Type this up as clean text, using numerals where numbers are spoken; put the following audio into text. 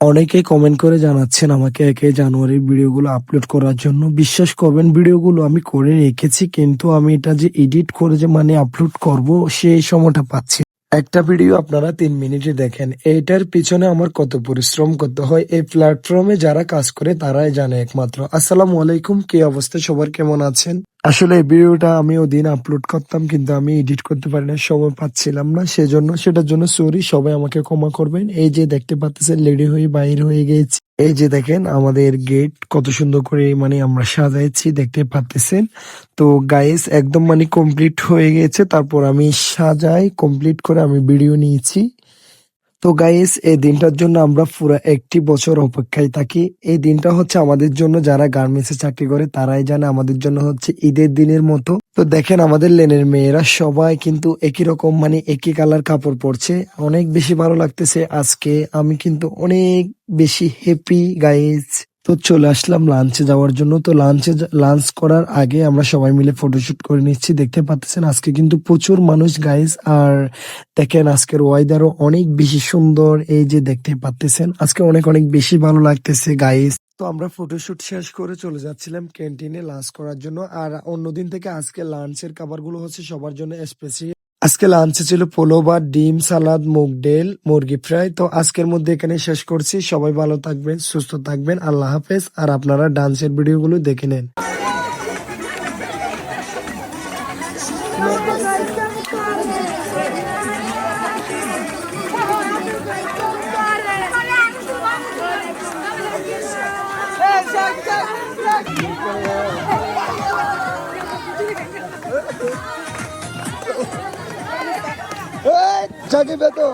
অনেকেই কমেন্ট করে জানাচ্ছেন আমাকে 1 জানুয়ারির ভিডিওগুলো আপলোড করার জন্য। বিশ্বাস করবেন ভিডিওগুলো আমি করে রেখেছি, কিন্তু আমি এটা যে এডিট করে যে মানে আপলোড করব সেই সময়টা পাচ্ছি না। একটা ভিডিও আপনারা 3 মিনিটে দেখেন, এইটার পিছনে আমার কত পরিশ্রম করতে হয় এই প্ল্যাটফর্মে যারা কাজ করে তারাই জানে একমাত্র। আসসালামু আলাইকুম, কি অবস্থা সবার, কেমন আছেন? আসলে এই ভিডিওটা আমি ওদিন আপলোড করতাম, কিন্তু আমি এডিট করতে পারি না, সময় পাচ্ছিলাম না, সেটার জন্য সরি, সবাই আমাকে ক্ষমা করবেন। এই যে দেখতে পাচ্ছেন রেডি হয়ে বাইর হয়ে গেছি। এই যে দেখেন আমাদের গেট কত সুন্দর করে মানে আমরা সাজাইছি, দেখতে পাচ্ছেন। তো গাইস একদম মানে কমপ্লিট হয়ে গেছে, তারপর আমি সাজাই কমপ্লিট করে আমি ভিডিও নিয়েছি। তো গাইস এই দিনটার জন্য আমরা পুরো 1 বছর অপেক্ষায় থাকি। এই দিনটা হচ্ছে আমাদের জন্য, যারা গার্মেন্টসে চাকরি করে তারাই জানে, আমাদের জন্য হচ্ছে ঈদের দিনের মতো। তো দেখেন আমাদের লেনের মেয়েরা সবাই কিন্তু একই রকম মানে একই কালার কাপড় পরছে, অনেক বেশি ভালো লাগতেছে আজকে। আমি কিন্তু অনেক বেশি হ্যাপি গাইস। তো চলে আসলাম লাঞ্চে যাওয়ার জন্য। তো লাঞ্চ করার আগে আমরা সবাই মিলে ফটোশুট করে নিচ্ছি। দেখতে পাচ্ছেন আজকে কিন্তু প্রচুর মানুষ গাইস। আর দেখেন আজকের ওয়েদারও অনেক বেশি সুন্দর, এই যে দেখতে পাচ্ছেন আজকে অনেক অনেক বেশি ভালো লাগতেছে গাইস। তো আমরা ফটোশুট শেষ করে চলে যাচ্ছিলাম ক্যান্টিনে লাঞ্চ করার জন্য। আর অন্যদিন থেকে আজকে লাঞ্চের খাবার গুলো হচ্ছে সবার জন্য স্পেশাল। আজকে লাঞ্চে ছিল পোলো ভাত, ডিম, সালাদ, মুগ ডাল, মুরগি ফ্রাই। তো আজকের মধ্যে এখানে শেষ করছি। সবাই ভালো থাকবেন, সুস্থ থাকবেন, আল্লাহ হাফেজ। আর আপনারা ডান্সের ভিডিওগুলো দেখে নেন। জাগিবে তো